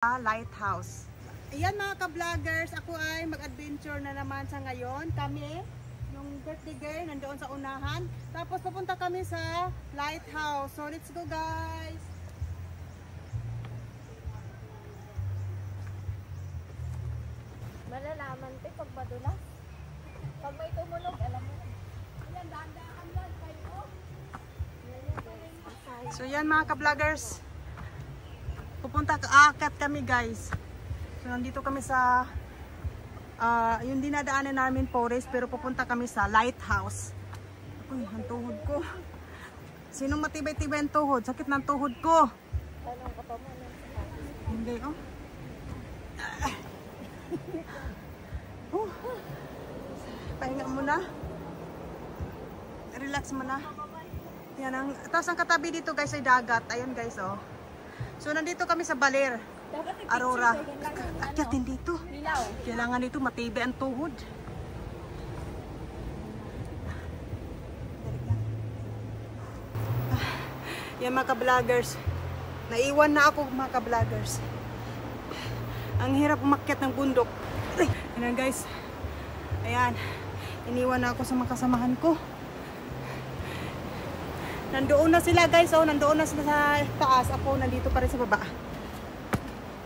Lighthouse. Ayan mga ka-vloggers, ako ay mag-adventure na naman sa ngayon. Kami, yung birthday girl, nandoon sa unahan. Tapos pupunta kami sa lighthouse. So let's go guys! Malalaman ito pag madulas. Pag may tumulog, alam mo. Ayan, dahan-dahan lang kayo. So yan mga ka-vloggers, aakyat kami guys. So nandito kami sa yung dinadaanan namin forest, pero pupunta kami sa lighthouse. Uy, ang tuhod ko. Sinong matibay-tibay ang tuhod? Sakit ng tuhod ko. Tanong ka pa mo. Hindi, oh. Pahinga muna. Relax muna. Yan ang, tapos ang katabi dito guys ay dagat. Ayun guys, oh. So nandito kami sa Baler, Aurora. Akyatin dito. Kailangan dito matibay ang tuhod. Yan mga ka-vloggers. Naiwan na ako mga ka-vloggers. Ang hirap umakyat ng bundok. Ayan guys. Ayan. Iniwan na ako sa mga kasamahan ko. Nandoon na sila guys, oh, nandoon na sila sa taas. Ako nandito pa rin sa baba.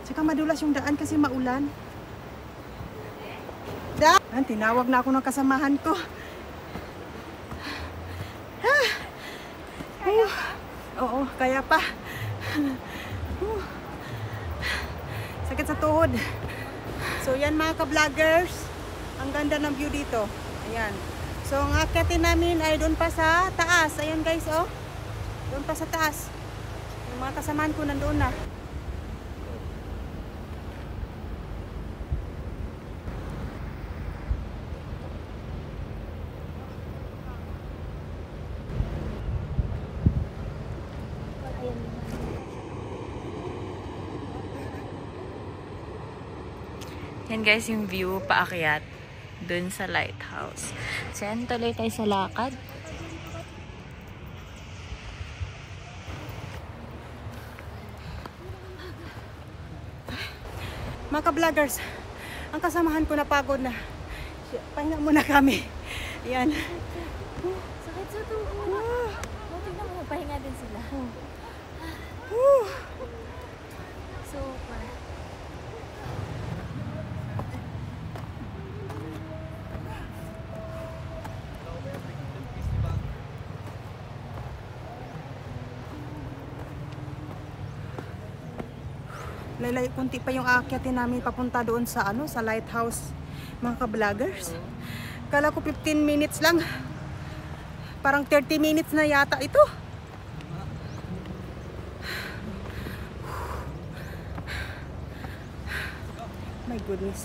Tsaka madulas yung daan kasi maulan. Tinawag na ako ng kasamahan ko. Oo, kaya pa. Sakit sa tuhod. So yan mga ka-vloggers, ang ganda ng view dito. Ayan. So, ang akyatin namin ay doon pa sa taas. Ayan guys, oh. Doon pa sa taas. Yung mga kasamahan ko nandoon na. Yan guys yung view paakyat dun sa lighthouse. So yan, tuloy tayo sa lakad. Mga ka-vloggers, ang kasamahan ko napagod na. Pahinga muna kami. Yan. Sakit sa tuhod. Tingnan mo, pahinga din sila. Super. Lalay, kunti pa yung aakyatin namin papunta doon sa sa lighthouse mga ka-vloggers. Kala ko 15 minutes lang. Parang 30 minutes na yata ito. My goodness.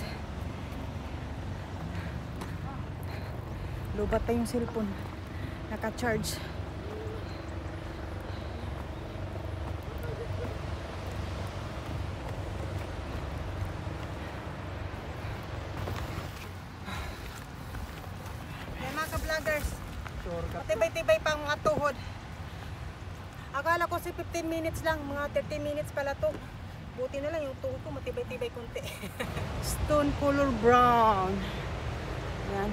Lubat pa yung cellphone. Naka-charge. Matibay-tibay pang mga tuhod. Akala ko si 15 minutes lang, mga 30 minutes pala to. Buti na lang yung tuhod ko matibay-tibay konti. Stone color brown. Yan.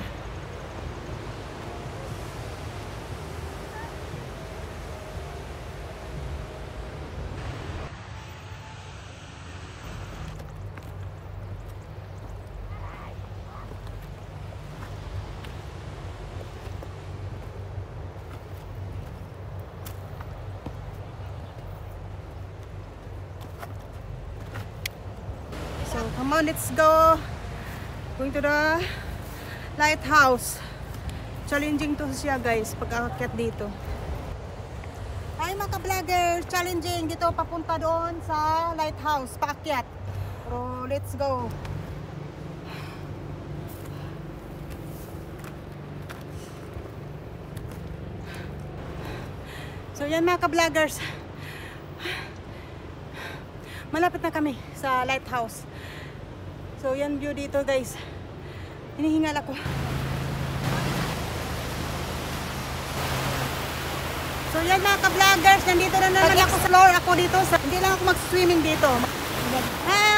So, come on, let's go. Going to the lighthouse. Challenging to siya guys, pag-aakyat dito. Ay mga ka-vlogger, challenging dito papunta doon sa lighthouse, paakyat. Pero let's go. So yan mga ka-vloggers. Malapit na kami sa lighthouse. So yan view dito guys. Hinihingal ako. So yan mga ka-vloggers, nandito na naman ako sa floor. Ako dito, hindi lang ako mag-swimming dito. Hi!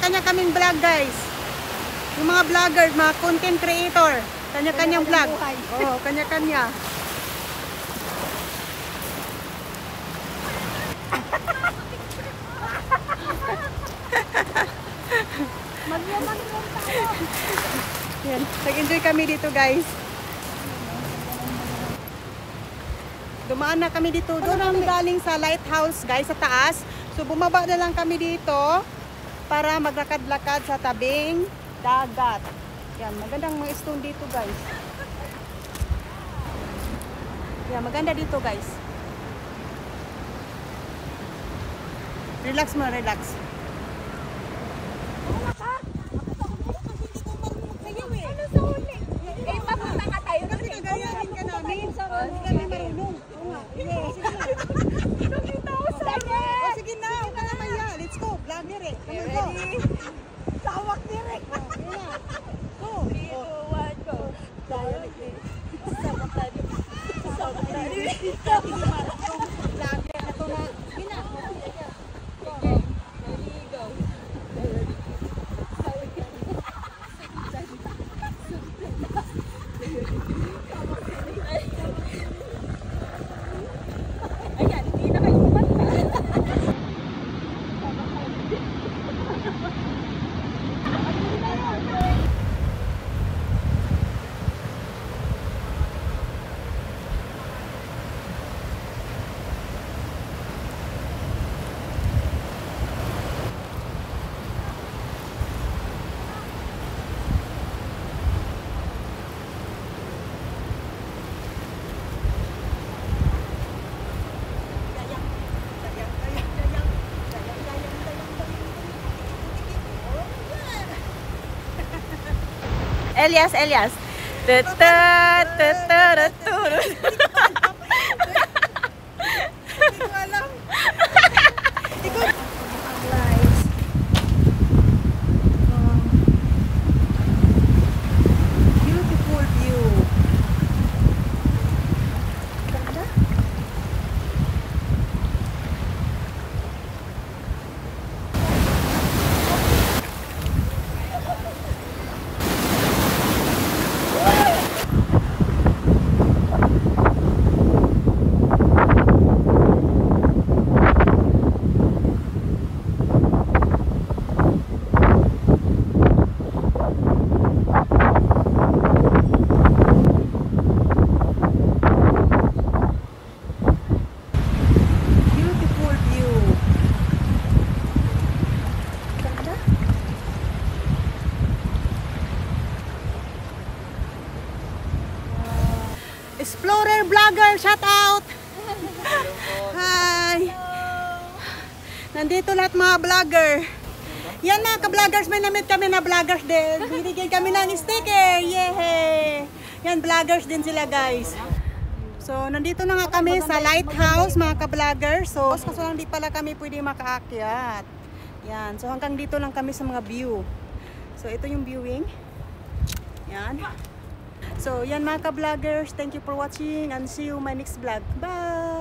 Kanya-kanya kaming vlog, guys. Yung mga vlogger, mga content creator. Kanya-kanyang vlog. Oo, kanya-kanya. Yan. Nag-enjoy kami dito, guys. Dumaan na kami dito. Doon ang galing sa lighthouse, guys, sa taas. So, bumaba na lang kami dito para maglakad-lakad sa tabing dagat. Yan, magandang mga stone dito, guys. Yan, maganda dito, guys. Relax mo, relax. Sige na, let's go. Vlogger eh. Ready? Sawak direct. Go. 3, 2, 1, go. Sawak tadi. Sawak tadi. Vlogger na to na. Sige na. Okay. Ready, go. Ayan, hindi na kayo kumanta. Elias, Elias. Hindi ko alam. Beautiful view. Ganda. Beautiful view. Ganda. Explorer vlogger, shout out. Hi. Nandito lahat mga vlogger. Yan mga ka-vloggers, may namit kami na vloggers din. Binigyan kami ng sticker. Yay! Yan, vloggers din sila, guys. So, nandito na nga kami sa lighthouse, mga ka-vloggers. So, kaso lang di pala kami pwede makaakyat. Yan. So, hanggang dito lang kami sa mga view. So, ito yung viewing. Yan. So, yan mga ka-vloggers. Thank you for watching and see you my next vlog. Bye!